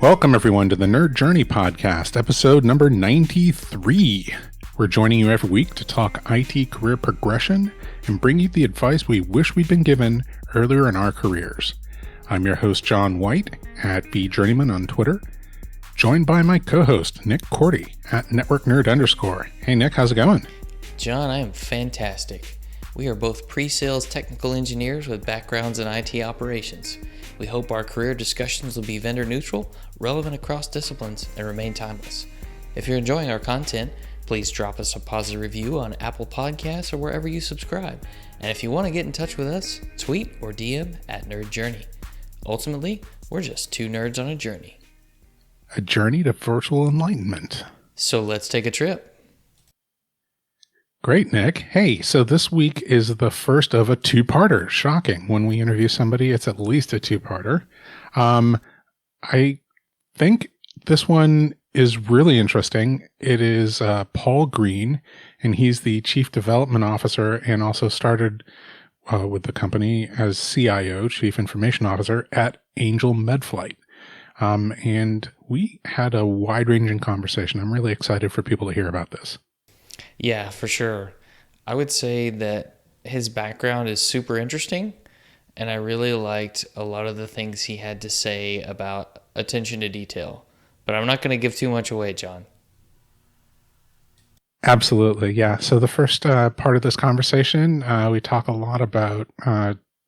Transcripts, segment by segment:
Welcome, everyone, to the Nerd Journey Podcast, episode number 93. We're joining you every week to talk IT career progression and bring you the advice we wish we'd been given earlier in our careers. I'm your host, John White, at BJourneyman on Twitter, joined by my co-host, Nick Cordy, at NetworkNerd_. Hey, Nick, how's it going? John, I am fantastic. We are both pre-sales technical engineers with backgrounds in IT operations. We hope our career discussions will be vendor neutral, relevant across disciplines, and remain timeless. If you're enjoying our content, please drop us a positive review on Apple Podcasts or wherever you subscribe. And if you want to get in touch with us, tweet or DM at Nerd Journey. Ultimately, we're just two nerds on a journey. A journey to virtual enlightenment. So let's take a trip. Great, Nick. Hey, so this week is the first of a two-parter. Shocking. When we interview somebody, it's at least a two-parter. I think this one is really interesting. It is Paul Green, and he's the Chief Development Officer and also started with the company as CIO, Chief Information Officer, at Angel Medflight. And we had a wide-ranging conversation. I'm really excited for people to hear about this. Yeah, for sure. I would say that his background is super interesting, and I really liked a lot of the things he had to say about attention to detail. But I'm not going to give too much away, John. Absolutely, yeah. So the first part of this conversation, we talk a lot about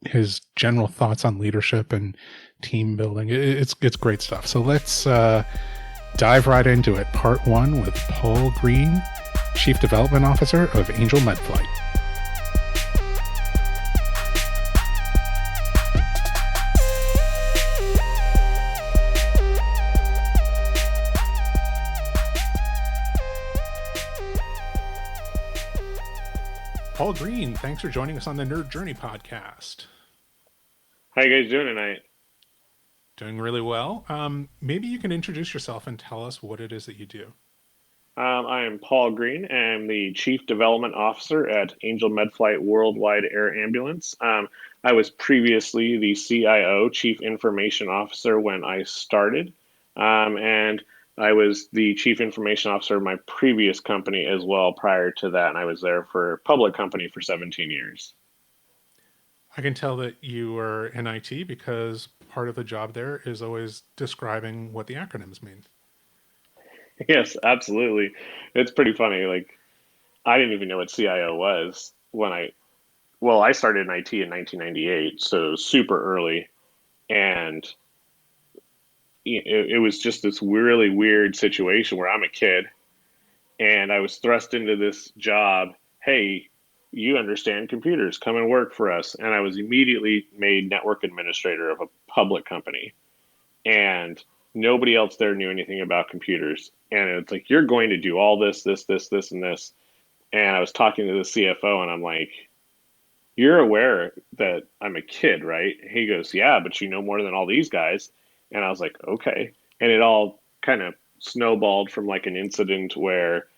his general thoughts on leadership and team building. It's great stuff. So let's dive right into it. Part one with Paul Green, Chief Development Officer of Angel Medflight. Paul Green, thanks for joining us on the Nerd Journey Podcast. How you guys doing tonight? Doing really well. Maybe you can introduce yourself and tell us what it is that you do. I am Paul Green. I'm the Chief Development Officer at Angel Medflight Worldwide Air Ambulance. I was previously the CIO, Chief Information Officer, when I started. And I was the Chief Information Officer of my previous company as well prior to that. And I was there for a public company for 17 years. I can tell that you were in IT because part of the job there is always describing what the acronyms mean. Yes, absolutely. It's pretty funny. Like, I didn't even know what CIO was when I started in IT in 1998, so super early. And it was just this really weird situation where I'm a kid and I was thrust into this job. Hey, you understand computers, come and work for us. And I was immediately made network administrator of a public company. And nobody else there knew anything about computers. And it's like, you're going to do all this, and this. And I was talking to the CFO and I'm like, you're aware that I'm a kid, right? He goes, yeah, but you know more than all these guys. And I was like, okay. And it all kind of snowballed from like an incident where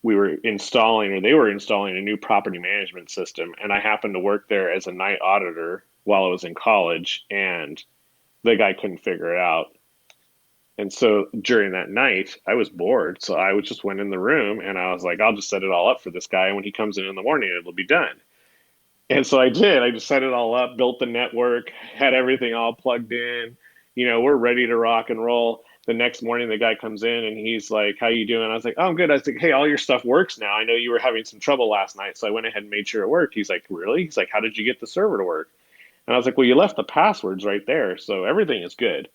they were installing a new property management system. And I happened to work there as a night auditor while I was in college, and the guy couldn't figure it out. And so during that night, I was bored. So I just went in the room and I was like, I'll just set it all up for this guy. And when he comes in the morning, it'll be done. And so I did. I just set it all up, built the network, had everything all plugged in. We're ready to rock and roll. The next morning, the guy comes in and he's like, how you doing? I was like, oh, I'm good. I was like, hey, all your stuff works now. I know you were having some trouble last night. So I went ahead and made sure it worked. He's like, really? He's like, how did you get the server to work? And I was like, well, you left the passwords right there. So everything is good.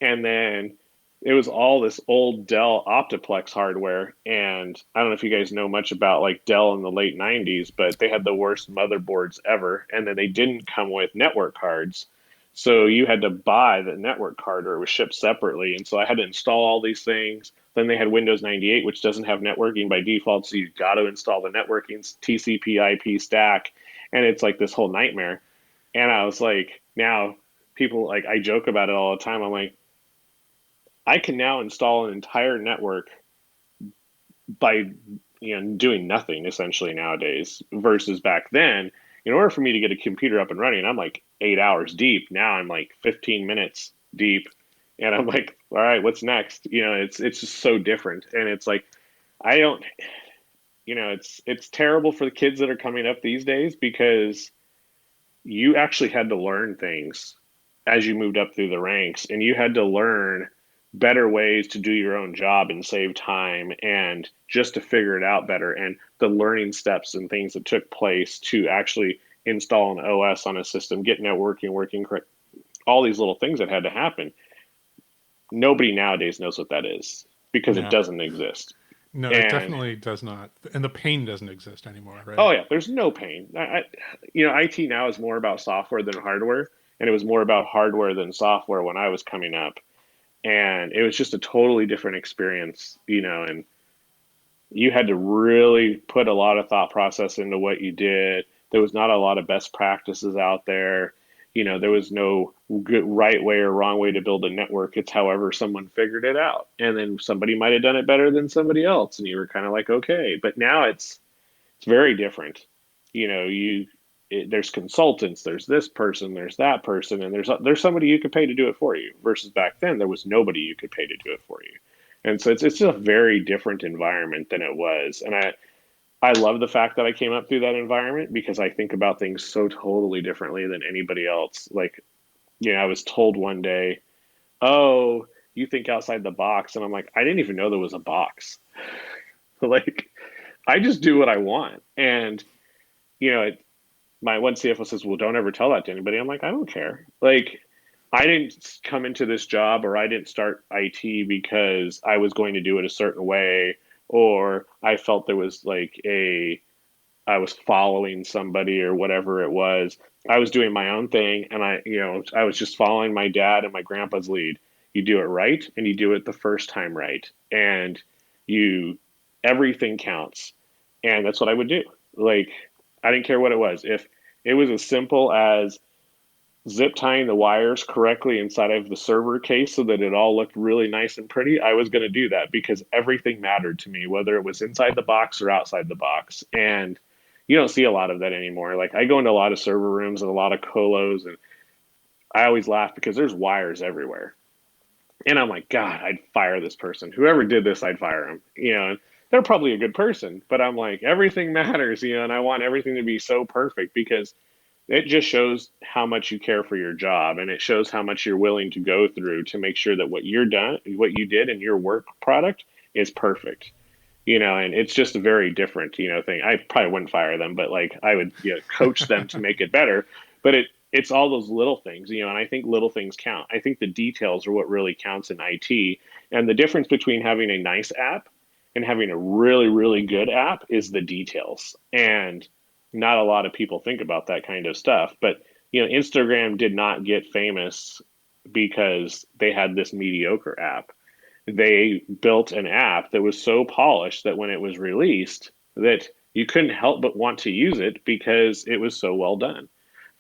And then it was all this old Dell Optiplex hardware. And I don't know if you guys know much about like Dell in the late 90s, but they had the worst motherboards ever. And then they didn't come with network cards. So you had to buy the network card or it was shipped separately. And so I had to install all these things. Then they had Windows 98, which doesn't have networking by default. So you've got to install the networking TCP IP stack. And it's like this whole nightmare. And I was like, now people, like, I joke about it all the time. I'm like, I can now install an entire network by doing nothing essentially nowadays versus back then. In order for me to get a computer up and running, I'm like 8 hours deep. Now I'm like 15 minutes deep And I'm like, all right, what's next? It's just so different. And it's like, I don't, it's terrible for the kids that are coming up these days because you actually had to learn things as you moved up through the ranks, and you had to learn better ways to do your own job and save time and just to figure it out better, and the learning steps and things that took place to actually install an OS on a system, get networking working correct, all these little things that had to happen. Nobody nowadays knows what that is because it No. doesn't exist. No, it And definitely does not. And the pain doesn't exist anymore, oh right? yeah, there's no pain. IT now is more about software than hardware, and it was more about hardware than software when I was coming up, and it was just a totally different experience, and you had to really put a lot of thought process into what you did. There was not a lot of best practices out there. There was no good right way or wrong way to build a network. It's however someone figured it out, and then somebody might have done it better than somebody else, and you were kind of like, okay. But now it's very different. There's consultants, there's this person, there's that person, and there's somebody you could pay to do it for you. Versus back then, there was nobody you could pay to do it for you, and so it's just a very different environment than it was. And I love the fact that I came up through that environment because I think about things so totally differently than anybody else. Like, I was told one day, "Oh, you think outside the box," and I'm like, I didn't even know there was a box. Like, I just do what I want, and you know, it, my one CFO says, "Well, don't ever tell that to anybody." I'm like, I don't care. Like, I didn't come into this job or I didn't start IT because I was going to do it a certain way or I felt there was I was following somebody or whatever it was. I was doing my own thing and I was just following my dad and my grandpa's lead. You do it right and you do it the first time right. And you everything counts. And that's what I would do. Like, I didn't care what it was. If it was as simple as zip tying the wires correctly inside of the server case so that it all looked really nice and pretty, I was going to do that because everything mattered to me, whether it was inside the box or outside the box. And you don't see a lot of that anymore. Like, I go into a lot of server rooms and a lot of colos, and I always laugh because there's wires everywhere. And I'm like, God, I'd fire this person. Whoever did this, I'd fire him. And they're probably a good person, but I'm like, everything matters, and I want everything to be so perfect because it just shows how much you care for your job, and it shows how much you're willing to go through to make sure that what you did in your work product is perfect. And it's just a very different, thing. I probably wouldn't fire them, but like I would, coach them to make it better. But it's all those little things, and I think little things count. I think the details are what really counts in IT. And the difference between having a nice app and having a really, really good app is the details. And not a lot of people think about that kind of stuff. But Instagram did not get famous because they had this mediocre app. They built an app that was so polished that when it was released, that you couldn't help but want to use it because it was so well done.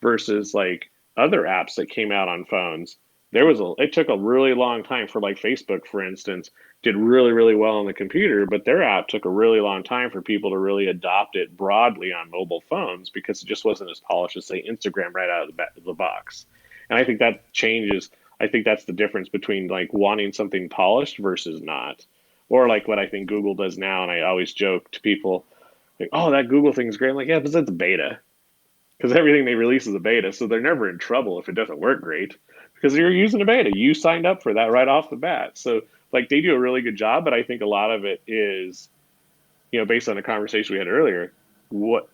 Versus like other apps that came out on phones, it took a really long time for, like, Facebook, for instance, did really, really well on the computer, but their app took a really long time for people to really adopt it broadly on mobile phones because it just wasn't as polished as, say, Instagram right out of the box. And I think that changes. I think that's the difference between like wanting something polished versus not. Or like what I think Google does now, and I always joke to people, like, "Oh, that Google thing's great." I'm like, "Yeah, but that's beta." Because everything they release is a beta, so they're never in trouble if it doesn't work great because you're using a beta. You signed up for that right off the bat. So like they do a really good job, but I think a lot of it is, based on the conversation we had earlier, what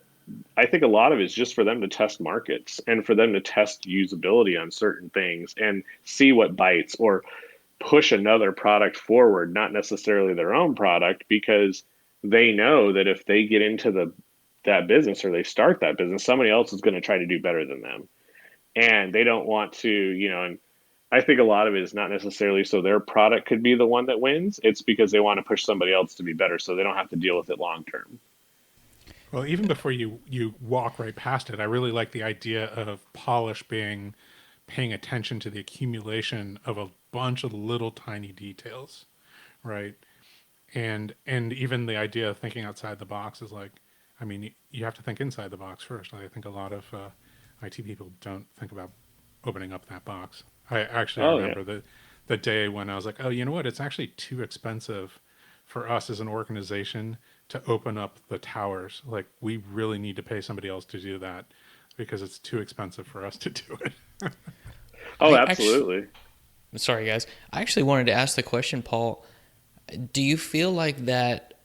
I think a lot of it is just for them to test markets and for them to test usability on certain things and see what bites or push another product forward, not necessarily their own product, because they know that if they get into that business or they start that business, somebody else is going to try to do better than them. And they don't want to, and I think a lot of it is not necessarily so their product could be the one that wins. It's because they want to push somebody else to be better so they don't have to deal with it long term. Well, even before you walk right past it, I really like the idea of polish being paying attention to the accumulation of a bunch of little tiny details, right? And even the idea of thinking outside the box is like, I mean, you have to think inside the box first. I think a lot of IT people don't think about opening up that box. I Oh yeah. remember that the day when I was like, oh, you know what? It's actually too expensive for us as an organization to open up the towers. Like, we really need to pay somebody else to do that because it's too expensive for us to do it. Oh, I actually, absolutely. sorry guys, I actually wanted to ask the question, Paul. Do you feel like that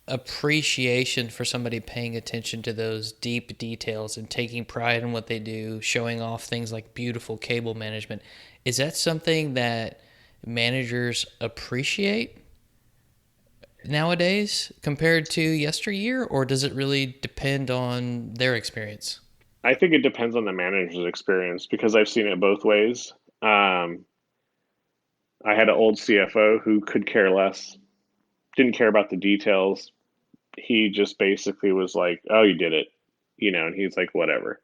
appreciation for somebody paying attention to those deep details and taking pride in what they do, showing off things like beautiful cable management, is that something that managers appreciate nowadays compared to yesteryear, or does it really depend on their experience? I think it depends on the manager's experience because I've seen it both ways. Um, I had an old CFO who could care less, didn't care about the details. He just basically was like, "Oh, you did it," and he's like, "Whatever."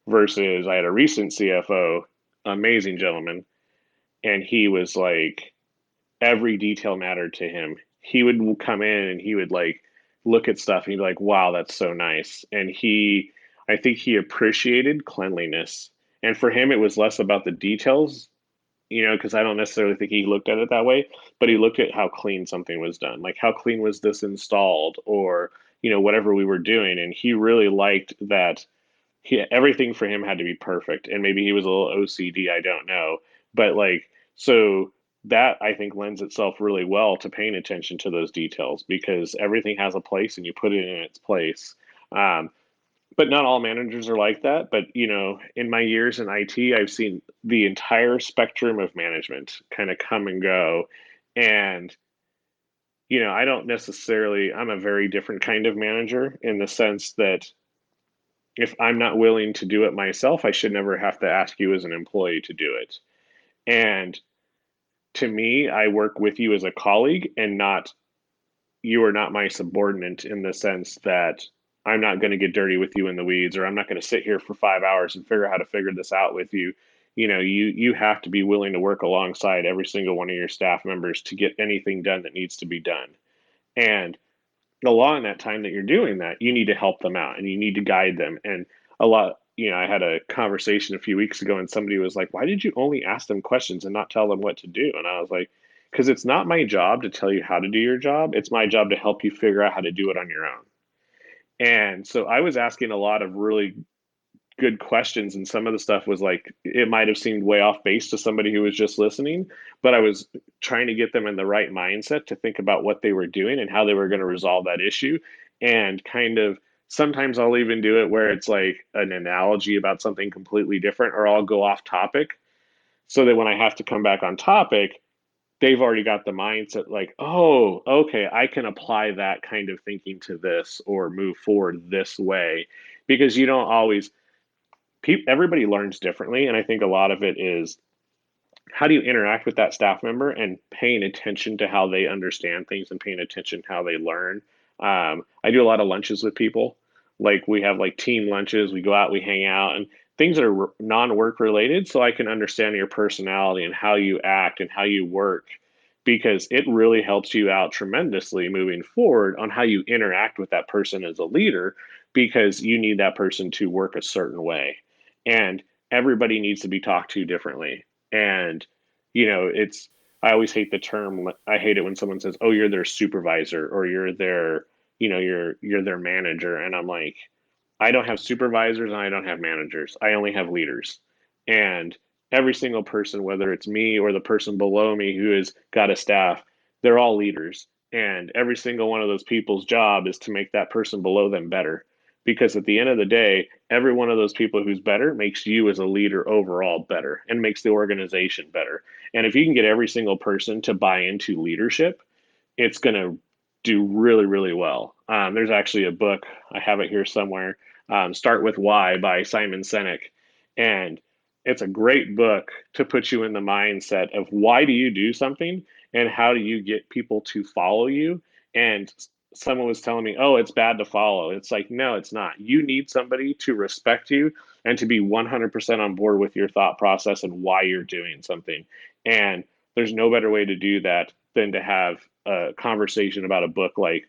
Versus I had a recent CFO, amazing gentleman, and he was like, every detail mattered to him. He would come in and he would like look at stuff and he'd be like, "Wow, that's so nice." And I think he appreciated cleanliness. And for him, it was less about the details, because I don't necessarily think he looked at it that way, but he looked at how clean something was done, like how clean was this installed, or whatever we were doing. And he really liked that. Everything for him had to be perfect, and maybe he was a little OCD. I don't know, but like so that I think lends itself really well to paying attention to those details because everything has a place and you put it in its place. Um, but not all managers are like that. But in my years in IT, I've seen the entire spectrum of management kind of come and go, and I don't necessarily. I'm a very different kind of manager in the sense that if I'm not willing to do it myself, I should never have to ask you as an employee to do it. And to me, I work with you as a colleague and not you are not my subordinate in the sense that I'm not going to get dirty with you in the weeds, or I'm not going to sit here for 5 hours and figure out how to figure this out with you. You have to be willing to work alongside every single one of your staff members to get anything done that needs to be done. And along that time that you're doing that, you need to help them out and you need to guide them. And I had a conversation a few weeks ago and somebody was like, "Why did you only ask them questions and not tell them what to do?" And I was like, "Because it's not my job to tell you how to do your job. It's my job to help you figure out how to do it on your own." And so I was asking a lot of really good questions, and some of the stuff was like it might have seemed way off base to somebody who was just listening, but I was trying to get them in the right mindset to think about what they were doing and how they were going to resolve that issue. And kind of sometimes I'll even do it where it's like an analogy about something completely different, or I'll go off topic so that when I have to come back on topic, they've already got the mindset like, "Oh, okay, I can apply that kind of thinking to this or move forward this way." Because you don't always everybody learns differently, and I think a lot of it is how do you interact with that staff member and paying attention to how they understand things and paying attention how they learn. I do a lot of lunches with people. Like we have like team lunches, we go out, we hang out, and things that are non-work related, so I can understand your personality and how you act and how you work, because it really helps you out tremendously moving forward on how you interact with that person as a leader, because you need that person to work a certain way, and everybody needs to be talked to differently. And it's I always hate the term. I hate it when someone says, "Oh, you're their supervisor," or "You're their, you're their manager." And I'm like, I don't have supervisors and I don't have managers. I only have leaders. And every single person, whether it's me or the person below me who has got a staff, they're all leaders. And every single one of those people's job is to make that person below them better. Because at the end of the day, every one of those people who's better makes you as a leader overall better and makes the organization better. And if you can get every single person to buy into leadership, it's going to do really, really well. There's actually a book, I have it here somewhere, Start with Why by Simon Sinek. And it's a great book to put you in the mindset of why do you do something and how do you get people to follow you. And someone was telling me, "Oh, it's bad to follow." It's like, no, it's not. You need somebody to respect you and to be 100% on board with your thought process and why you're doing something. And there's no better way to do that than to have a conversation about a book like,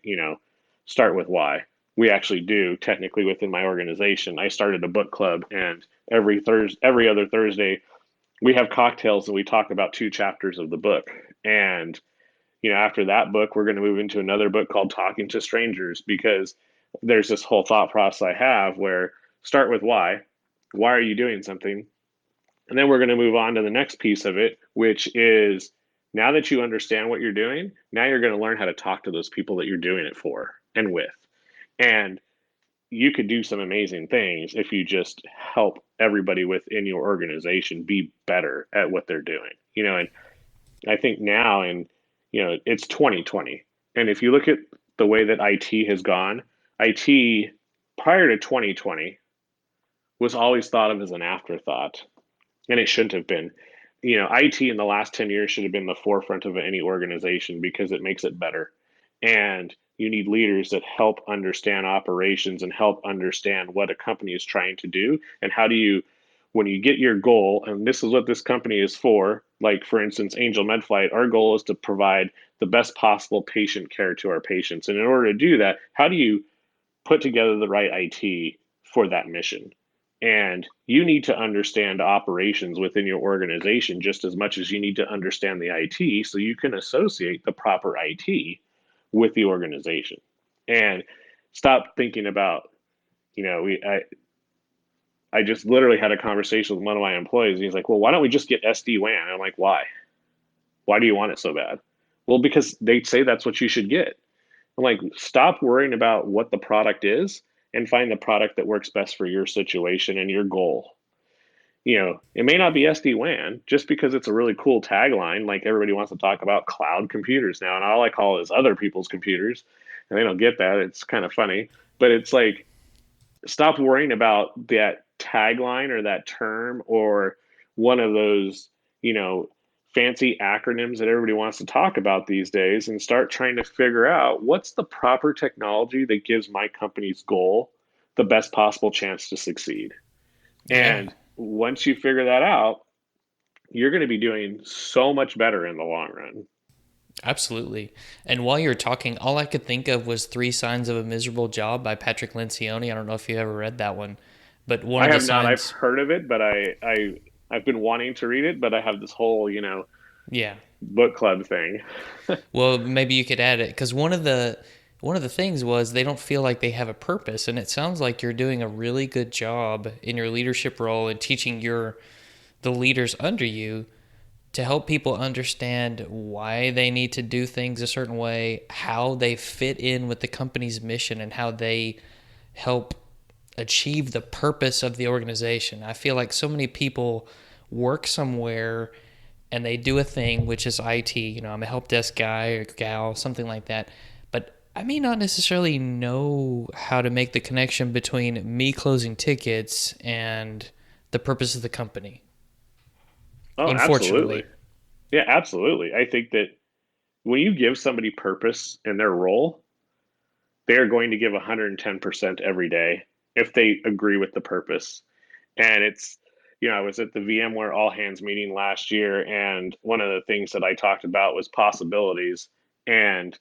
Start with Why. We actually do technically within my organization. I started a book club, and every other Thursday we have cocktails and we talk about 2 chapters of the book. And, after that book, we're going to move into another book called Talking to Strangers, because there's this whole thought process I have where start with why. Why are you doing something? And then we're going to move on to the next piece of it, which is now that you understand what you're doing, now you're going to learn how to talk to those people that you're doing it for and with. And you could do some amazing things if you just help everybody within your organization be better at what they're doing. And I think now, and it's 2020. And if you look at the way that IT has gone, IT prior to 2020 was always thought of as an afterthought, and it shouldn't have been. IT in the last 10 years should have been the forefront of any organization because it makes it better. And you need leaders that help understand operations and help understand what a company is trying to do. And how do you, when you get your goal, and this is what this company is for, like for instance, Angel MedFlight, our goal is to provide the best possible patient care to our patients. And in order to do that, how do you put together the right IT for that mission? And you need to understand operations within your organization just as much as you need to understand the IT so you can associate the proper IT with the organization. And stop thinking about, I just literally had a conversation with one of my employees. And he's like, well, why don't we just get SD-WAN? I'm like, why? Why do you want it so bad? Well, because they say that's what you should get. I'm like, stop worrying about what the product is and find the product that works best for your situation and your goal. It may not be SD-WAN just because it's a really cool tagline. Like everybody wants to talk about cloud computers now, and all I call is other people's computers, and they don't get that. It's kind of funny, but it's like, stop worrying about that tagline or that term or one of those, fancy acronyms that everybody wants to talk about these days, and start trying to figure out what's the proper technology that gives my company's goal the best possible chance to succeed. Yeah, And once you figure that out, you're going to be doing so much better in the long run. absolutely. And while you're talking, all I could think of was Three Signs of a Miserable Job by Patrick Lencioni. I don't know if you ever read that one, but one I of the have not. I've signs, heard of it, but I've been wanting to read it, but I have this whole, yeah. book club thing. Well, maybe you could add it because one of the things was they don't feel like they have a purpose, and it sounds like you're doing a really good job in your leadership role and teaching the leaders under you to help people understand why they need to do things a certain way, how they fit in with the company's mission, and how they help achieve the purpose of the organization. I feel like so many people work somewhere and they do a thing, which is IT. I'm a help desk guy or gal, something like that. But I may not necessarily know how to make the connection between me closing tickets and the purpose of the company, Oh, absolutely. unfortunately. Yeah, absolutely. I think that when you give somebody purpose in their role, they're going to give 110% every day if they agree with the purpose. And I was at the VMware All Hands meeting last year, and one of the things that I talked about was possibilities. And,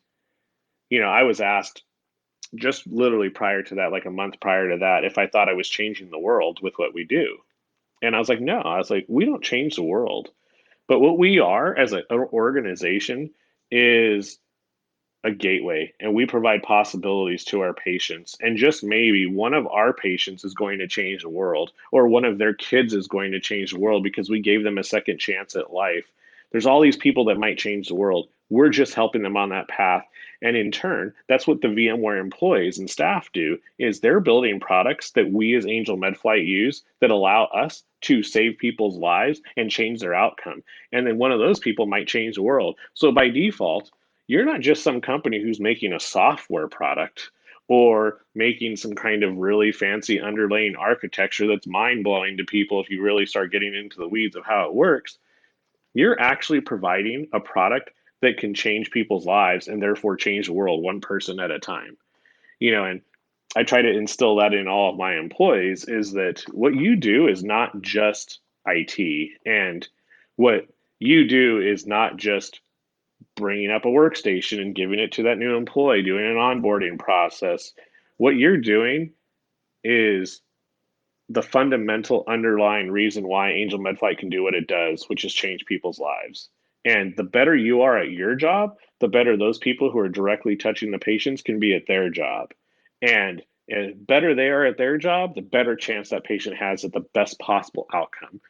I was asked just literally prior to that, like a month prior to that, if I thought I was changing the world with what we do. And I was like, no, I was like, we don't change the world. But what we are as an organization is a gateway, and we provide possibilities to our patients. And just maybe one of our patients is going to change the world, or one of their kids is going to change the world because we gave them a second chance at life. There's all these people that might change the world. We're just helping them on that path. And in turn, that's what the VMware employees and staff do, is they're building products that we as Angel MedFlight use that allow us to save people's lives and change their outcome. And then one of those people might change the world. So by default, you're not just some company who's making a software product or making some kind of really fancy underlaying architecture that's mind blowing to people if you really start getting into the weeds of how it works. You're actually providing a product that can change people's lives and therefore change the world one person at a time. And I try to instill that in all of my employees, is that what you do is not just IT, and what you do is not just bringing up a workstation and giving it to that new employee, doing an onboarding process. What you're doing is the fundamental underlying reason why Angel Medflight can do what it does, which is change people's lives. And the better you are at your job, the better those people who are directly touching the patients can be at their job. And the better they are at their job, the better chance that patient has at the best possible outcome.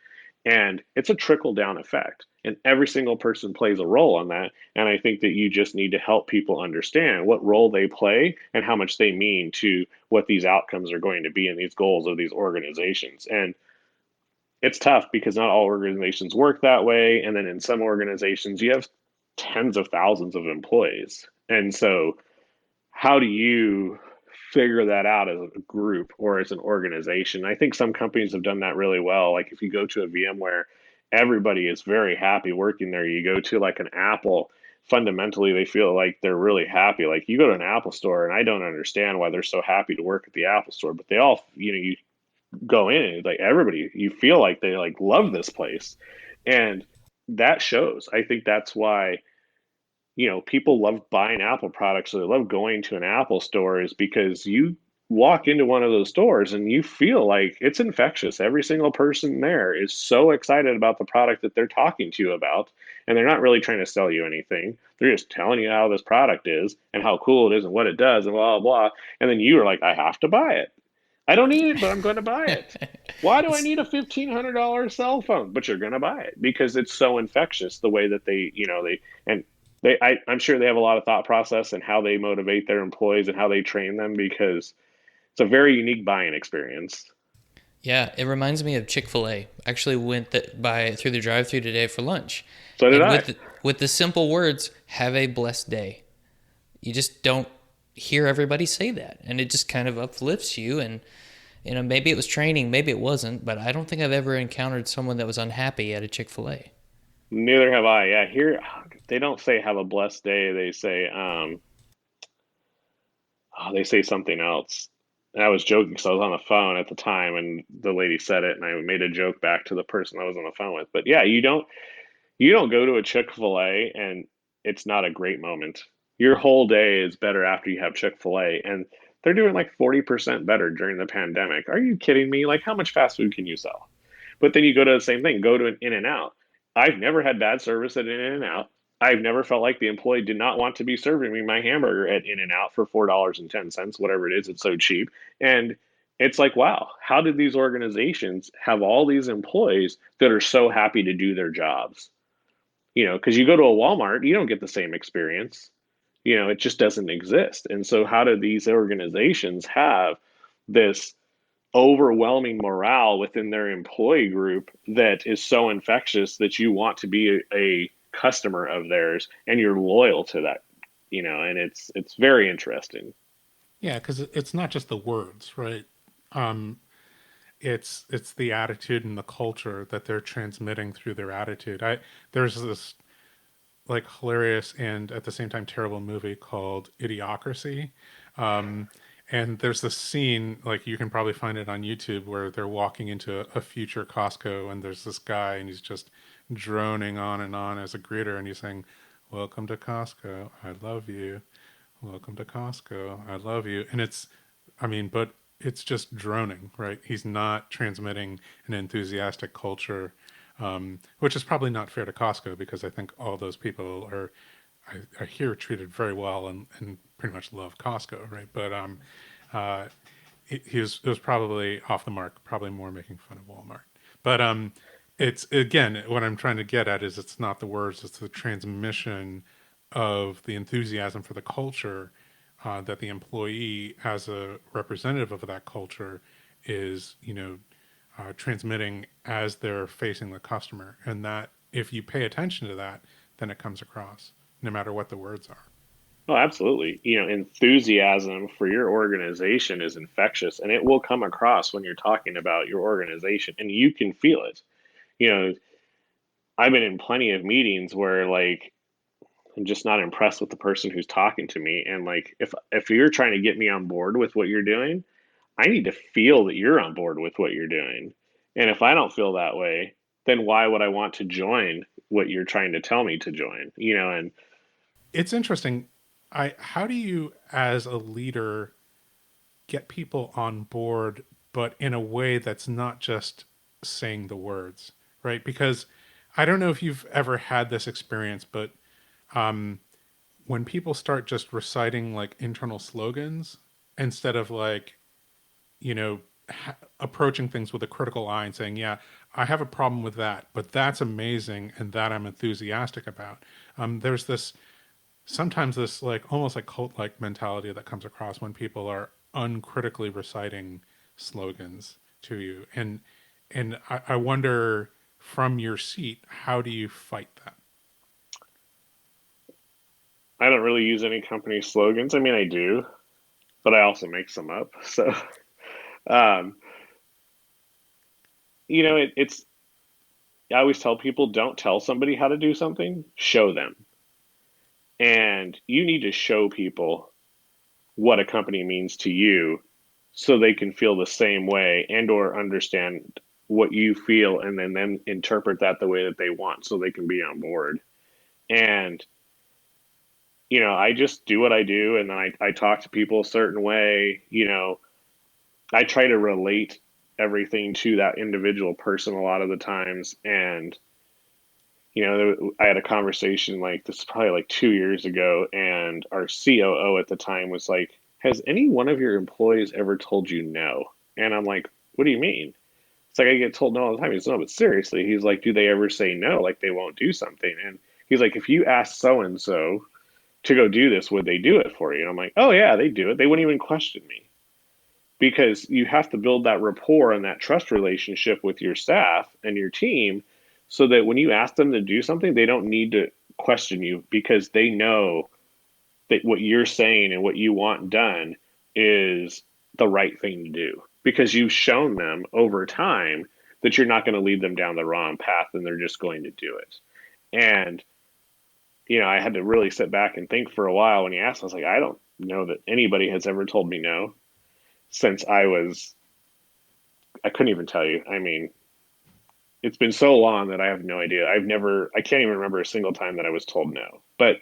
And it's a trickle down effect. And every single person plays a role on that. And I think that you just need to help people understand what role they play and how much they mean to what these outcomes are going to be and these goals of these organizations. And it's tough because not all organizations work that way. And then in some organizations, you have tens of thousands of employees. And so how do you figure that out as a group or as an organization? I think some companies have done that really well. Like if you go to a VMware, everybody is very happy working there. You go to like an Apple, fundamentally they feel like they're really happy. Like you go to an Apple store and I don't understand why they're so happy to work at the Apple store, but they all, you go in and like everybody, you feel like they like love this place. And that shows. I think that's why people love buying Apple products, or they love going to an Apple store, is because you walk into one of those stores and you feel like it's infectious. Every single person there is so excited about the product that they're talking to you about. And they're not really trying to sell you anything. They're just telling you how this product is and how cool it is and what it does and blah, blah, blah. And then you are like, I have to buy it. I don't need it, but I'm going to buy it. Why do I It's need a $1,500 cell phone? But you're going to buy it because it's so infectious the way that and I'm sure they have a lot of thought process and how they motivate their employees and how they train them, because it's a very unique buying experience. Yeah, it reminds me of Chick-fil-A. Actually went by through the drive-through today for lunch. So did And I. with the simple words, "Have a blessed day." You just don't hear everybody say that, and it just kind of uplifts you. And maybe it was training, maybe it wasn't, but I don't think I've ever encountered someone that was unhappy at a Chick-fil-A. Neither have I. Yeah, here they don't say have a blessed day. They say something else. And I was joking because I was on the phone at the time and the lady said it and I made a joke back to the person I was on the phone with. But yeah, you don't go to a Chick-fil-A and it's not a great moment. Your whole day is better after you have Chick-fil-A, and they're doing like 40% better during the pandemic. Are you kidding me? Like how much fast food can you sell? But then you go to the same thing, go to an In-N-Out. I've never had bad service at an In-N-Out. I've never felt like the employee did not want to be serving me my hamburger at In-N-Out for $4.10, whatever it is. It's so cheap. And it's like, wow, how did these organizations have all these employees that are so happy to do their jobs? Because you go to a Walmart, you don't get the same experience. It just doesn't exist. And so, how do these organizations have this overwhelming morale within their employee group that is so infectious that you want to be a customer of theirs and you're loyal to that? And it's very interesting. Yeah, because it's not just the words, right? Um, it's the attitude and the culture that they're transmitting through their attitude. There's this like hilarious and at the same time terrible movie called Idiocracy. Um, and there's this scene, like you can probably find it on YouTube, where they're walking into a future Costco and there's this guy and he's just droning on and on as a greeter and he's saying, "Welcome to Costco. I love you. Welcome to Costco. I love you." And but it's just droning, right? He's not transmitting an enthusiastic culture, which is probably not fair to Costco because I think all those people I hear, treated very well and pretty much love Costco, right? But uh, it was probably off the mark, probably more making fun of Walmart. But it's again, what I'm trying to get at is it's not the words, it's the transmission of the enthusiasm for the culture that the employee, as a representative of that culture, is transmitting as they're facing the customer, and that if you pay attention to that, then it comes across, no matter what the words are. Oh, absolutely. Enthusiasm for your organization is infectious and it will come across when you're talking about your organization and you can feel it. You know, I've been in plenty of meetings where like I'm just not impressed with the person who's talking to me. And like if you're trying to get me on board with what you're doing, I need to feel that you're on board with what you're doing. And if I don't feel that way, then why would I want to join what you're trying to tell me to join? And It's interesting. How do you, as a leader, get people on board but in a way that's not just saying the words, right? Because I don't know if you've ever had this experience, but when people start just reciting like internal slogans instead of like, you know, approaching things with a critical eye and saying, yeah, I have a problem with that, but that's amazing and that I'm enthusiastic about. There's this sometimes this like almost like cult like mentality that comes across when people are uncritically reciting slogans to you. And I wonder from your seat, how do you fight that? I don't really use any company slogans. I mean, I do, but I also make some up. So, um, it's, I always tell people, don't tell somebody how to do something, show them. And you need to show people what a company means to you so they can feel the same way and or understand what you feel and then interpret that the way that they want so they can be on board. And I just do what I do, and then I talk to people a certain way. I try to relate everything to that individual person a lot of the times. And, I had a conversation like this probably like 2 years ago, and our COO at the time was like, has any one of your employees ever told you no? And I'm like, what do you mean? It's like I get told no all the time. He's no, but seriously, he's like, do they ever say no? Like they won't do something? And he's like, if you ask so and so to go do this, would they do it for you? And I'm like, oh yeah, they do it. They wouldn't even question me because you have to build that rapport and that trust relationship with your staff and your team so that when you ask them to do something, they don't need to question you because they know that what you're saying and what you want done is the right thing to do because you've shown them over time that you're not going to lead them down the wrong path and they're just going to do it. And I had to really sit back and think for a while when he asked. I was like, I don't know that anybody has ever told me no since I couldn't even tell you. I mean, it's been so long that I have no idea. I can't even remember a single time that I was told no. But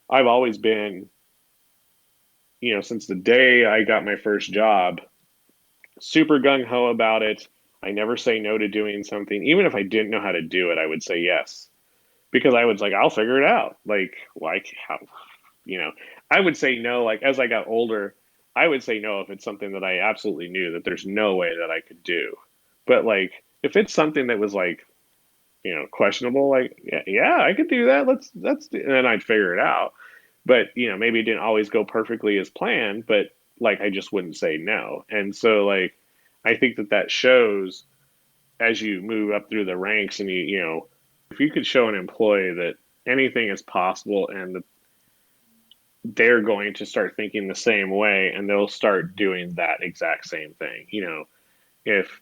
I've always been, since the day I got my first job, super gung ho about it. I never say no to doing something. Even if I didn't know how to do it, I would say yes because I was like, I'll figure it out. Like how, you know, I would say no. Like as I got older, I would say no if it's something that I absolutely knew that there's no way that I could do. But like if it's something that was like, questionable, like yeah, I could do that. Let's do, and then I'd figure it out. But maybe it didn't always go perfectly as planned. But like I just wouldn't say no. And so like I think that shows as you move up through the ranks, and if you could show an employee that anything is possible and that they're going to start thinking the same way and they'll start doing that exact same thing. If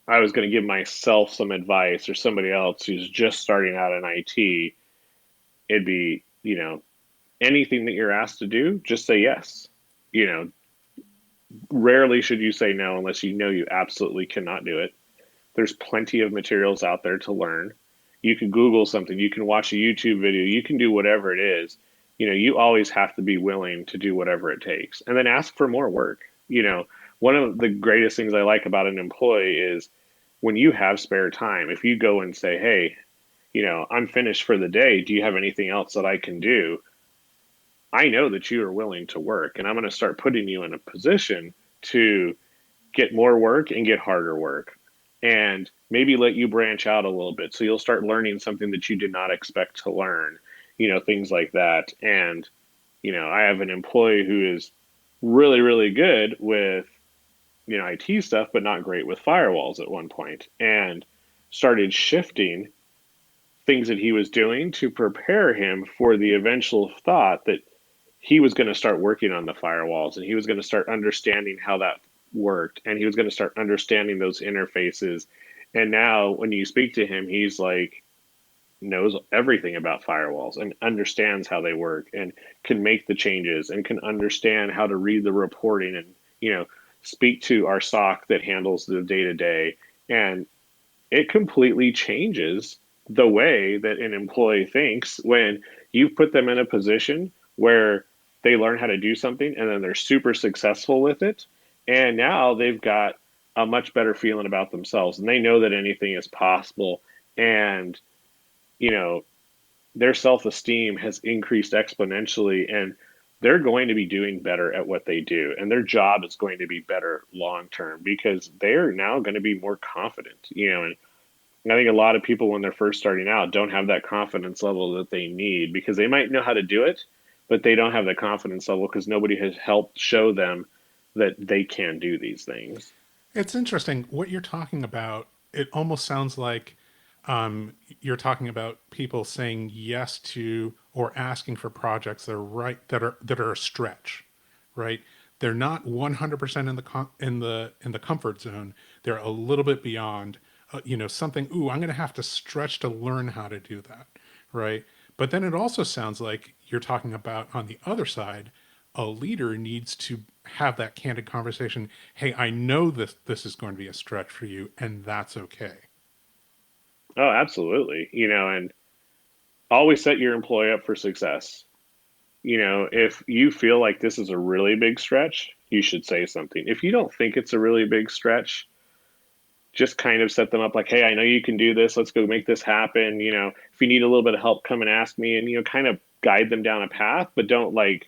I was going to give myself some advice or somebody else who's just starting out in IT, it'd be, anything that you're asked to do, just say yes. You know, Rarely should you say no unless you know you absolutely cannot do it. There's plenty of materials out there to learn. You can Google something, you can watch a YouTube video, you can do whatever it is. You always have to be willing to do whatever it takes and then ask for more work. One of the greatest things I like about an employee is when you have spare time, if you go and say, hey, I'm finished for the day. Do you have anything else that I can do? I know that you are willing to work, and I'm going to start putting you in a position to get more work and get harder work and maybe let you branch out a little bit so you'll start learning something that you did not expect to learn, things like that. And I have an employee who is really really good with IT stuff but not great with firewalls at one point, and started shifting things that he was doing to prepare him for the eventual thought that he was going to start working on the firewalls and he was going to start understanding how that worked and he was going to start understanding those interfaces. And now when you speak to him, he's like knows everything about firewalls and understands how they work and can make the changes and can understand how to read the reporting and speak to our SOC that handles the day to day. And it completely changes the way that an employee thinks when you put them in a position where they learn how to do something and then they're super successful with it. And now they've got a much better feeling about themselves, and they know that anything is possible. And, you know, their self-esteem has increased exponentially, and they're going to be doing better at what they do, and their job is going to be better long term because they're now going to be more confident, and I think a lot of people when they're first starting out don't have that confidence level that they need because they might know how to do it, but they don't have the confidence level because nobody has helped show them that they can do these things. It's interesting what you're talking about. It almost sounds like you're talking about people saying yes to or asking for projects that are a stretch, right? They're not 100% in the comfort zone. They're a little bit beyond. Something. Ooh, I'm going to have to stretch to learn how to do that, right? But then it also sounds like you're talking about on the other side, a leader needs to have that candid conversation. Hey, I know this is going to be a stretch for you, and that's okay. Oh, absolutely. And always set your employee up for success. If you feel like this is a really big stretch, you should say something. If you don't think it's a really big stretch, just kind of set them up like, hey, I know you can do this. Let's go make this happen. If you need a little bit of help, come and ask me, and, kind of guide them down a path, but don't make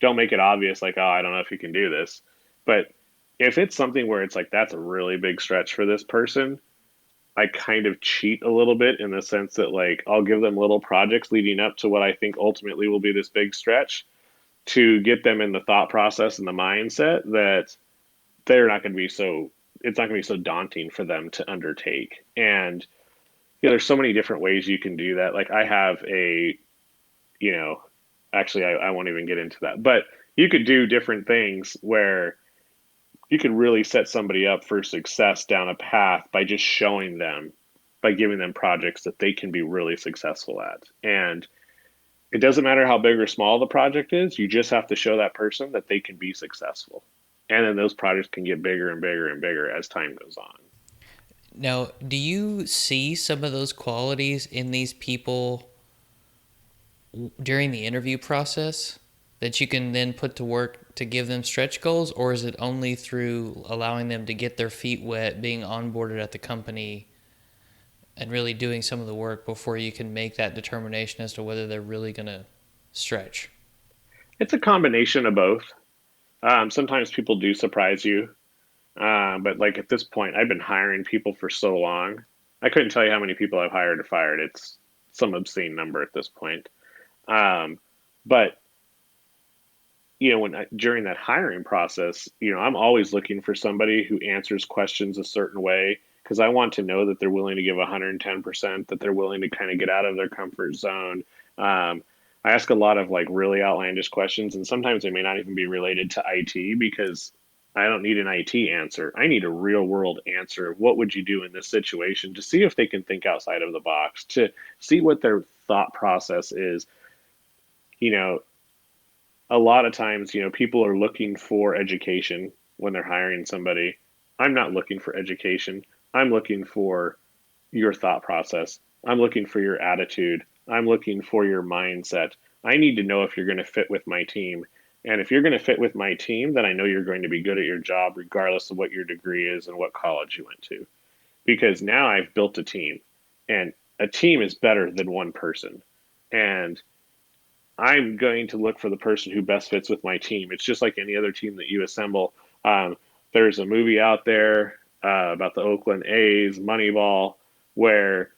it obvious like, oh, I don't know if you can do this. But if it's something where it's like, that's a really big stretch for this person, I kind of cheat a little bit in the sense that like I'll give them little projects leading up to what I think ultimately will be this big stretch to get them in the thought process and the mindset that they're not going to be so it's not going to be so daunting for them to undertake. And there's so many different ways you can do that. Like I have you know, actually I won't even get into that, but you could do different things where you could really set somebody up for success down a path by just showing them, by giving them projects that they can be really successful at. And it doesn't matter how big or small the project is, you just have to show that person that they can be successful. And then those projects can get bigger and bigger and bigger as time goes on. Now, do you see some of those qualities in these people during the interview process that you can then put to work to give them stretch goals, or is it only through allowing them to get their feet wet, being onboarded at the company, and really doing some of the work before you can make that determination as to whether they're really going to stretch? It's a combination of both. Sometimes people do surprise you. But like at this point, I've been hiring people for so long. I couldn't tell you how many people I've hired or fired. It's some obscene number at this point. Um, but during that hiring process, I'm always looking for somebody who answers questions a certain way because I want to know that they're willing to give 110%, that they're willing to kind of get out of their comfort zone. I ask a lot of like really outlandish questions, and sometimes they may not even be related to IT because I don't need an IT answer. I need a real world answer. What would you do in this situation to see if they can think outside of the box, to see what their thought process is? You know, a lot of times, people are looking for education when they're hiring somebody. I'm not looking for education. I'm looking for your thought process. I'm looking for your attitude. I'm looking for your mindset. I need to know if you're going to fit with my team. And if you're going to fit with my team, then I know you're going to be good at your job, regardless of what your degree is and what college you went to. Because now I've built a team, and a team is better than one person. And I'm going to look for the person who best fits with my team. It's just like any other team that you assemble. Um, there's a movie out there about the Oakland A's, Moneyball, where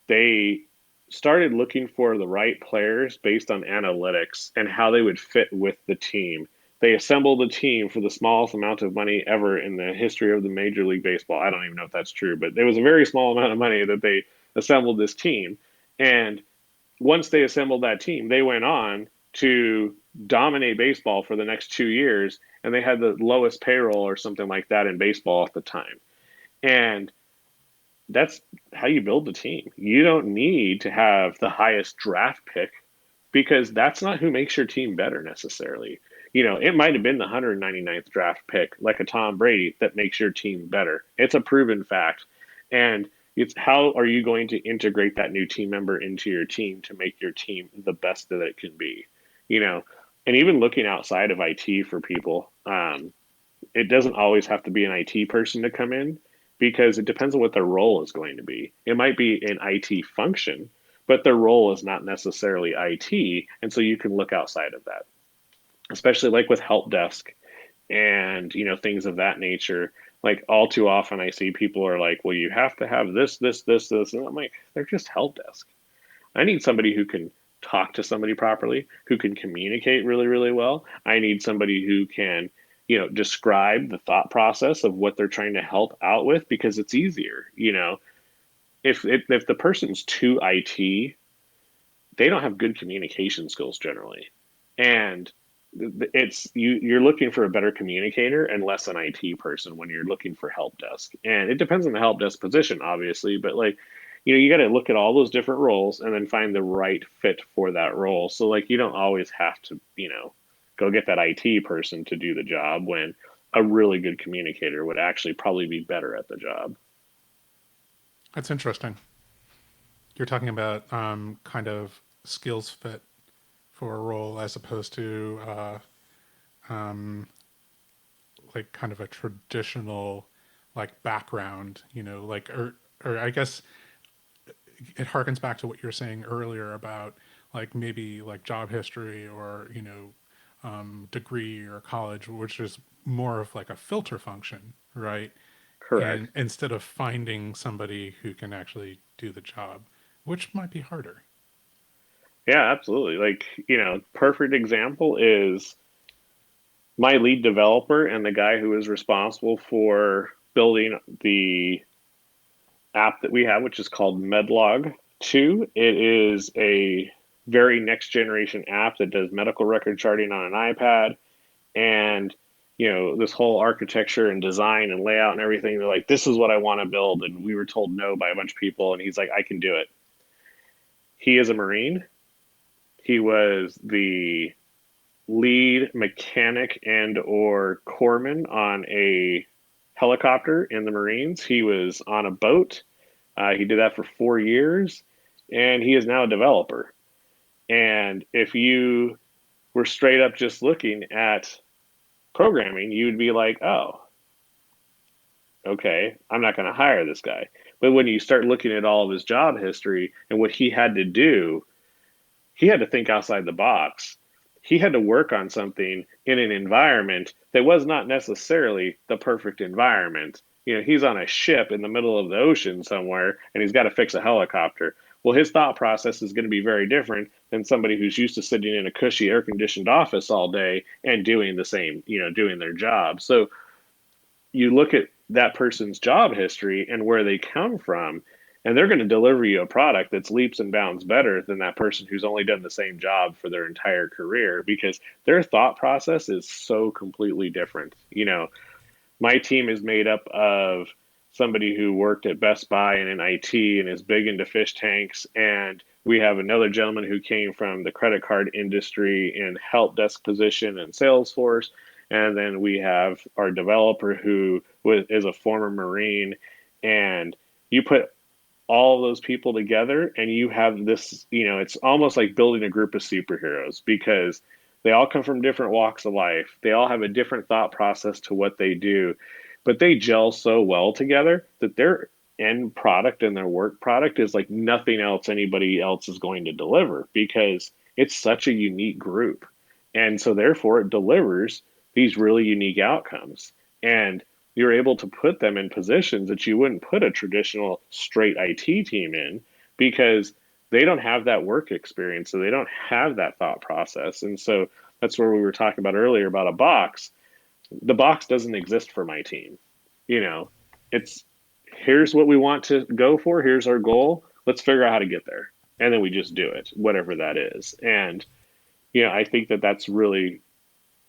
they started looking for the right players based on analytics and how they would fit with the team. They assembled a team for the smallest amount of money ever in the history of the Major League Baseball. I don't even know if that's true, but there was a very small amount of money that they assembled this team. And once they assembled that team, they went on to dominate baseball for the next 2 years, and they had the lowest payroll or something like that in baseball at the time. And that's how you build the team. You don't need to have the highest draft pick because that's not who makes your team better necessarily. It might have been the 199th draft pick, like a Tom Brady, that makes your team better. It's a proven fact. And it's how are you going to integrate that new team member into your team to make your team the best that it can be? You know, and even looking outside of IT for people, It doesn't always have to be an IT person to come in because it depends on what their role is going to be. It might be an IT function, but their role is not necessarily IT. And so you can look outside of that, especially like with help desk and, things of that nature. Like all too often I see people are like, well, you have to have this. And I'm like, they're just help desk. I need somebody who can talk to somebody properly, who can communicate really, really well. I need somebody who can, describe the thought process of what they're trying to help out with because it's easier. If the person's too IT, they don't have good communication skills generally, and you're looking for a better communicator and less an IT person when you're looking for help desk. And it depends on the help desk position, obviously, but like, you got to look at all those different roles and then find the right fit for that role. So like, you don't always have to, go get that IT person to do the job when a really good communicator would actually probably be better at the job. That's interesting. You're talking about kind of skills fit for a role as opposed to like kind of a traditional like background, like or I guess it harkens back to what you were saying earlier about like maybe like job history or degree or college, which is more of like a filter function, right? And Correct. instead of finding somebody who can actually do the job, which might be harder. Yeah, absolutely. Like, perfect example is my lead developer and the guy who is responsible for building the app that we have, which is called Medlog 2. It is a very next generation app that does medical record charting on an iPad. And, this whole architecture and design and layout and everything, they're like, this is what I want to build. And we were told no by a bunch of people. And he's like, I can do it. He is a Marine. He was the lead mechanic and or corpsman on a helicopter in the Marines. He was on a boat. He did that for 4 years, and he is now a developer. And if you were straight up just looking at programming, you would be like, oh, okay, I'm not going to hire this guy. But when you start looking at all of his job history and what he had to do, he had to think outside the box. He had to work on something in an environment that was not necessarily the perfect environment. He's on a ship in the middle of the ocean somewhere and he's got to fix a helicopter. Well, his thought process is going to be very different than somebody who's used to sitting in a cushy air conditioned office all day and doing the same, doing their job. So you look at that person's job history and where they come from, and they're going to deliver you a product that's leaps and bounds better than that person who's only done the same job for their entire career because their thought process is so completely different. My team is made up of somebody who worked at Best Buy and in IT and is big into fish tanks, and we have another gentleman who came from the credit card industry in help desk position and Salesforce. And then we have our developer who is a former Marine. And you put all of those people together and you have this, it's almost like building a group of superheroes because they all come from different walks of life. They all have a different thought process to what they do, but they gel so well together that their end product and their work product is like nothing else anybody else is going to deliver because it's such a unique group. And so therefore it delivers these really unique outcomes. And you're able to put them in positions that you wouldn't put a traditional straight IT team in because they don't have that work experience. So they don't have that thought process. And so that's where we were talking about earlier about a box. The box doesn't exist for my team. You know, it's here's what we want to go for. Here's our goal. Let's figure out how to get there. And then we just do it, whatever that is. And, I think that that's really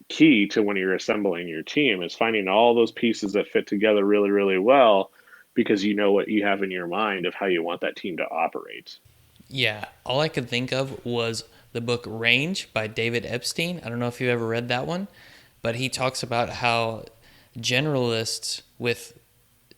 key to when you're assembling your team is finding all those pieces that fit together really, really well because you know what you have in your mind of how you want that team to operate. Yeah, all I could think of was the book Range by David Epstein. I don't know if you've ever read that one, but he talks about how generalists with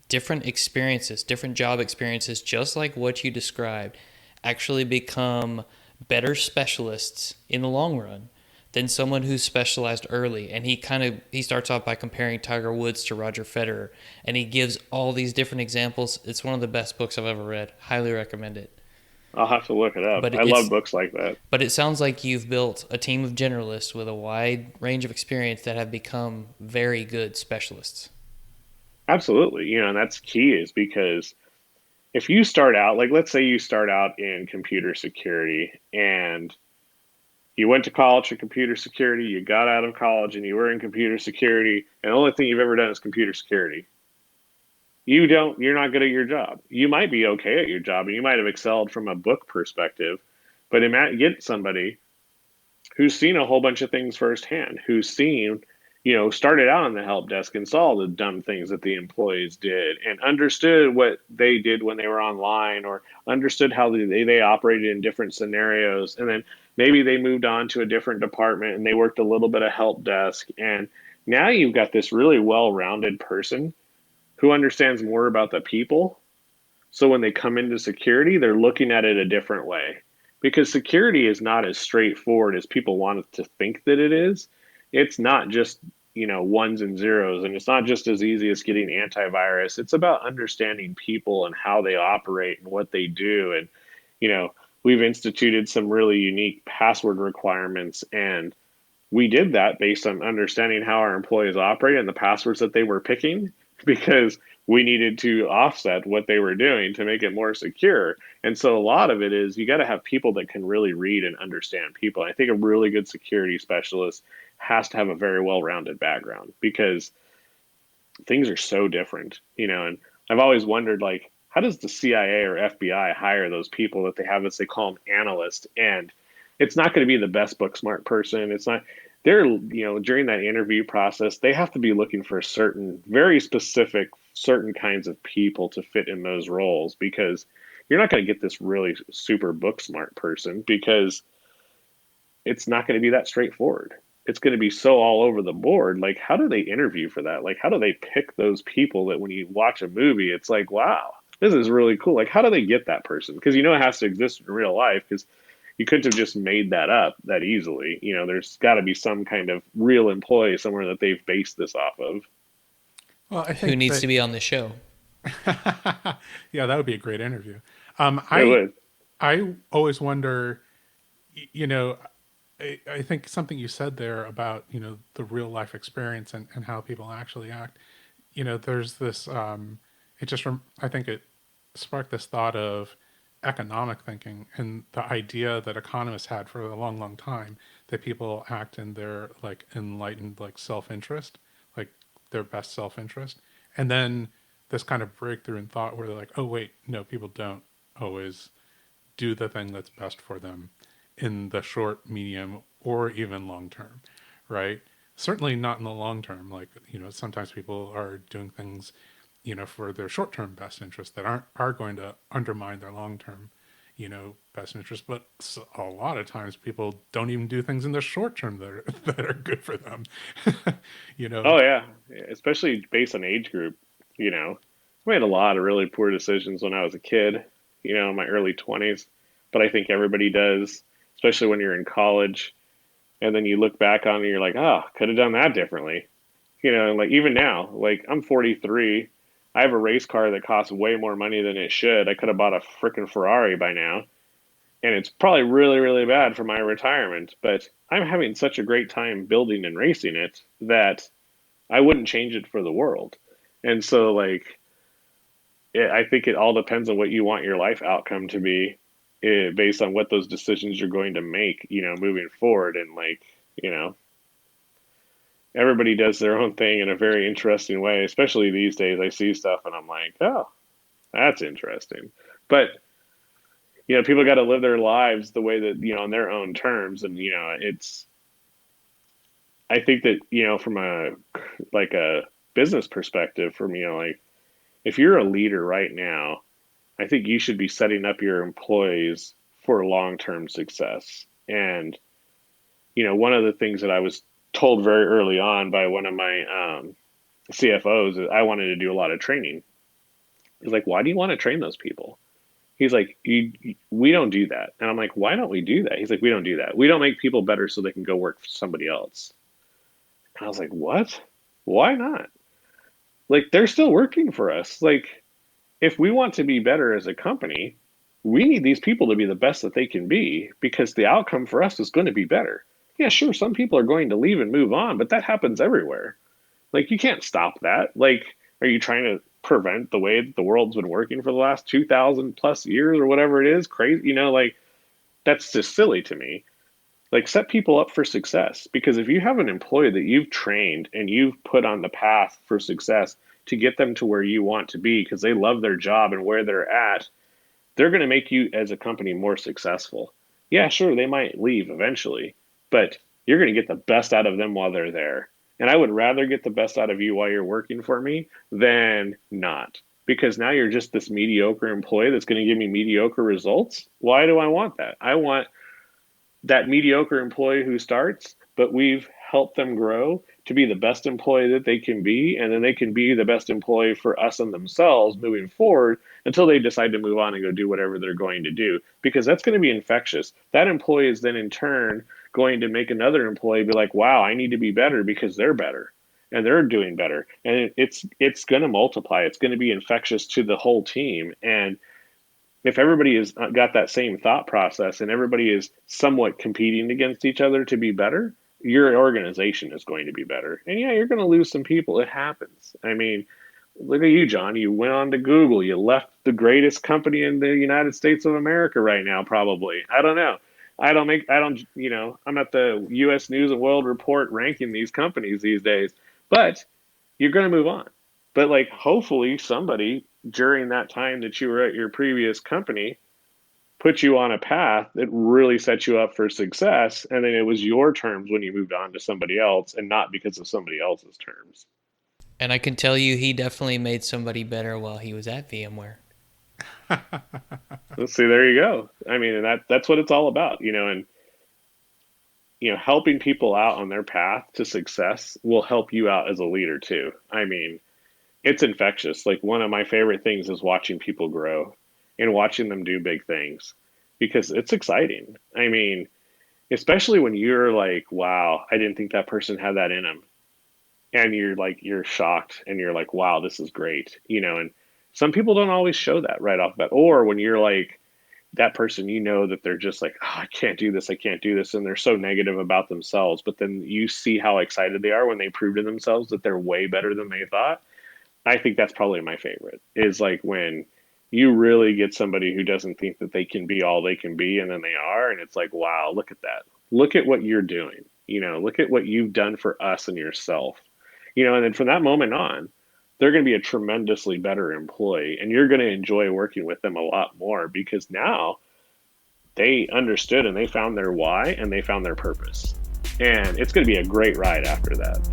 different experiences, different job experiences, just like what you described, actually become better specialists in the long run than someone who's specialized early. And he starts off by comparing Tiger Woods to Roger Federer, and he gives all these different examples. It's one of the best books I've ever read. Highly recommend it. I'll have to look it up. But I love books like that. But it sounds like you've built a team of generalists with a wide range of experience that have become very good specialists. Absolutely. And that's key, is because if you start out, like, let's say you start out in computer security and you went to college for computer security, you got out of college and you were in computer security, and the only thing you've ever done is computer security. You're not good at your job. You might be okay at your job and you might have excelled from a book perspective, but get somebody who's seen a whole bunch of things firsthand, who's seen, started out on the help desk and saw the dumb things that the employees did and understood what they did when they were online, or understood how they operated in different scenarios. And then maybe they moved on to a different department and they worked a little bit of help desk. And now you've got this really well-rounded person who understands more about the people. So when they come into security, they're looking at it a different way, because security is not as straightforward as people want it to think that it is. It's not just, ones and zeros, and it's not just as easy as getting antivirus. It's about understanding people and how they operate and what they do. And, we've instituted some really unique password requirements, and we did that based on understanding how our employees operate and the passwords that they were picking, because we needed to offset what they were doing to make it more secure. And so a lot of it is, you got to have people that can really read and understand people. I think a really good security specialist has to have a very well-rounded background, because things are so different, and I've always wondered, like, how does the CIA or FBI hire those people that they have, as they call them, analysts? And it's not going to be the best book smart person. It's not. They're, during that interview process, they have to be looking for very specific, certain kinds of people to fit in those roles, because you're not going to get this really super book smart person, because it's not going to be that straightforward. It's going to be so all over the board. Like, how do they interview for that? Like, how do they pick those people that when you watch a movie, it's like, wow, this is really cool. Like, how do they get that person? Because it has to exist in real life, because you couldn't have just made that up that easily. There's got to be some kind of real employee somewhere that they've based this off of. Well, I think Who needs to be on the show? Yeah, that would be a great interview. It would. I always wonder, I think something you said there about, the real life experience and how people actually act, there's this, I think it sparked this thought of economic thinking, and the idea that economists had for a long, long time, that people act in their like enlightened, like self-interest, like their best self-interest. And then this kind of breakthrough in thought where they're like, oh wait, no, people don't always do the thing that's best for them in the short, medium, or even long term, right? Certainly not in the long term. Like, sometimes people are doing things, for their short term best interest that are going to undermine their long term, best interest. But a lot of times people don't even do things in the short term that are, that are good for them, Oh yeah, especially based on age group. I made a lot of really poor decisions when I was a kid, in my early 20s. But I think everybody does, especially when you're in college. And then you look back on it and you're like, oh, could have done that differently. Like, even now, like, I'm 43. I have a race car that costs way more money than it should. I could have bought a freaking Ferrari by now. And it's probably really, really bad for my retirement. But I'm having such a great time building and racing it that I wouldn't change it for the world. And so, like, I think it all depends on what you want your life outcome to be, based on what those decisions you're going to make, moving forward. And, like, everybody does their own thing in a very interesting way, especially these days. I see stuff and I'm like, oh, that's interesting. But, people got to live their lives the way that, on their own terms. And, I think that, from a business perspective, from, like, if you're a leader right now, I think you should be setting up your employees for long-term success. And, one of the things that I was told very early on by one of my CFOs is I wanted to do a lot of training. He's like, why do you want to train those people? He's like, we don't do that. And I'm like, why don't we do that? He's like, we don't do that. We don't make people better so they can go work for somebody else. And I was like, what? Why not? Like, they're still working for us. Like, if we want to be better as a company, we need these people to be the best that they can be because the outcome for us is going to be better. Yeah, sure, some people are going to leave and move on, but that happens everywhere. Like, you can't stop that. Like, are you trying to prevent the way that the world's been working for the last 2,000 plus years or whatever it is? Crazy, like, that's just silly to me. Like, set people up for success, because if you have an employee that you've trained and you've put on the path for success to get them to where you want to be because they love their job and where they're at, they're going to make you as a company more successful. Yeah, sure, they might leave eventually, but you're going to get the best out of them while they're there. And I would rather get the best out of you while you're working for me than not, because now you're just this mediocre employee that's going to give me mediocre results. Why do I want that? I want that mediocre employee who starts, but we've helped them grow to be the best employee that they can be, and then they can be the best employee for us and themselves moving forward until they decide to move on and go do whatever they're going to do, because that's going to be infectious. That employee is then in turn going to make another employee be like, wow, I need to be better because they're better and they're doing better, and it's going to multiply. It's going to be infectious to the whole team. And if everybody has got that same thought process and everybody is somewhat competing against each other to be better, your organization is going to be better. And yeah, you're going to lose some people. It happens. I mean, look at you, John. You went on to Google. You left the greatest company in the United States of America right now, probably. I don't know. I'm not the U.S. News and World Report ranking these companies these days, but you're going to move on. But like, hopefully somebody during that time that you were at your previous company put you on a path that really set you up for success. And then it was your terms when you moved on to somebody else and not because of somebody else's terms. And I can tell you, he definitely made somebody better while he was at VMware. Let's see, there you go. I mean, and that's what it's all about, and helping people out on their path to success will help you out as a leader too. I mean, it's infectious. Like, one of my favorite things is watching people grow and watching them do big things, because it's exciting. I mean, especially when you're like, wow, I didn't think that person had that in them. And you're shocked and you're like, wow, this is great. And some people don't always show that right off the bat. Or when you're like that person, that they're just like, oh, I can't do this. I can't do this. And they're so negative about themselves. But then you see how excited they are when they prove to themselves that they're way better than they thought. I think that's probably my favorite, is like when you really get somebody who doesn't think that they can be all they can be, and then they are, and it's like, wow, look at that. Look at what you're doing. Look at what you've done for us and yourself. And then from that moment on, they're going to be a tremendously better employee, and you're going to enjoy working with them a lot more, because now they understood and they found their why and they found their purpose. And it's going to be a great ride after that.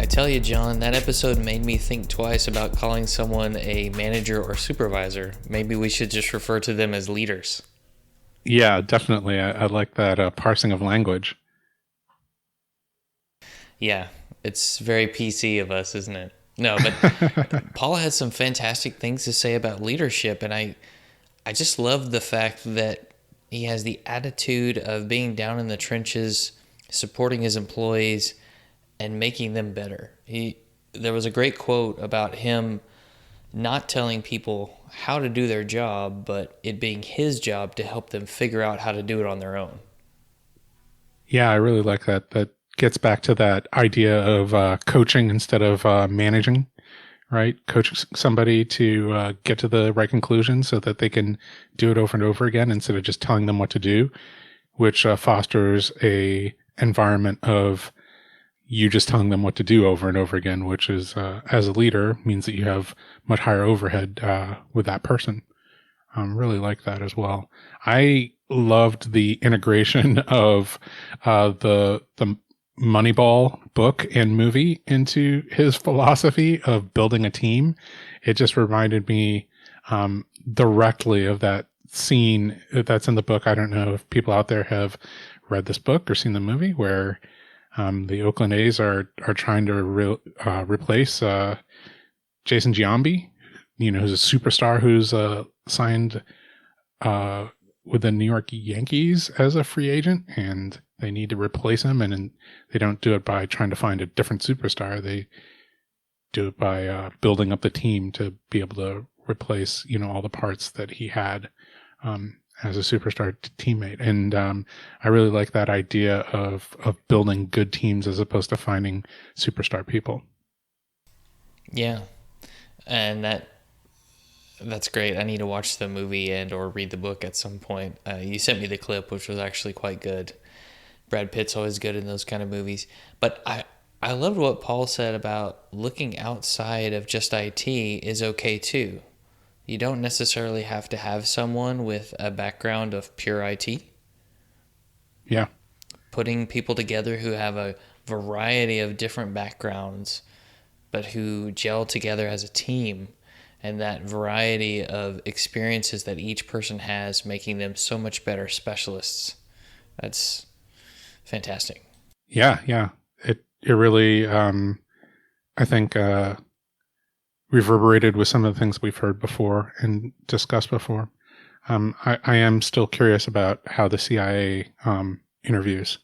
Tell you, John, that episode made me think twice about calling someone a manager or supervisor. Maybe we should just refer to them as leaders. Yeah, definitely. I like that parsing of language. Yeah, it's very PC of us, isn't it? No, but Paul had some fantastic things to say about leadership, and I just love the fact that he has the attitude of being down in the trenches, supporting his employees, and making them better. There was a great quote about him not telling people how to do their job, but it being his job to help them figure out how to do it on their own. Yeah, I really like that. That gets back to that idea of coaching instead of managing, right? Coaching somebody to get to the right conclusion so that they can do it over and over again instead of just telling them what to do, which fosters a environment of you just telling them what to do over and over again, which is, as a leader, means that you have much higher overhead with that person. Really like that as well. I loved the integration of the Moneyball book and movie into his philosophy of building a team. It just reminded me directly of that scene that's in the book. I don't know if people out there have read this book or seen the movie, where the Oakland A's are trying to replace Jason Giambi, who's a superstar who's signed with the New York Yankees as a free agent, and they need to replace him. And they don't do it by trying to find a different superstar. They do it by building up the team to be able to replace, all the parts that he had as a superstar teammate. And I really like that idea of building good teams as opposed to finding superstar people. Yeah. And that's great. I need to watch the movie and or read the book at some point. You sent me the clip, which was actually quite good. Brad Pitt's always good in those kind of movies. But I loved what Paul said about looking outside of just IT is okay too. You don't necessarily have to have someone with a background of pure IT. Yeah. Putting people together who have a variety of different backgrounds, but who gel together as a team, and that variety of experiences that each person has, making them so much better specialists. That's fantastic. Yeah. It really, I think, reverberated with some of the things we've heard before and discussed before. I am still curious about how the CIA interviews.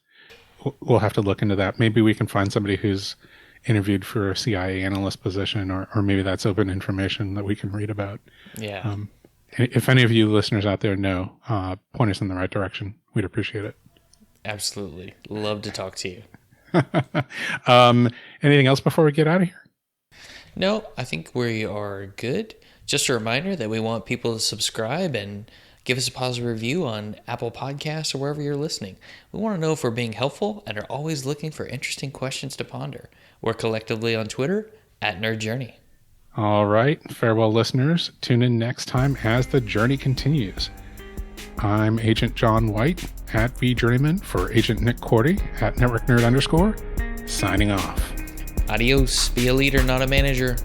We'll have to look into that. Maybe we can find somebody who's interviewed for a CIA analyst position, or maybe that's open information that we can read about. Yeah. If any of you listeners out there know, point us in the right direction. We'd appreciate it. Absolutely. Love to talk to you. Anything else before we get out of here? No, I think we are good. Just a reminder that we want people to subscribe and give us a positive review on Apple Podcasts or wherever you're listening. We want to know if we're being helpful and are always looking for interesting questions to ponder. We're collectively on Twitter @NerdJourney. All right. Farewell, listeners. Tune in next time as the journey continues. I'm Agent John White @VJourneyman for Agent Nick Cordy @NetworkNerd_, signing off. Adios. Be a leader, not a manager.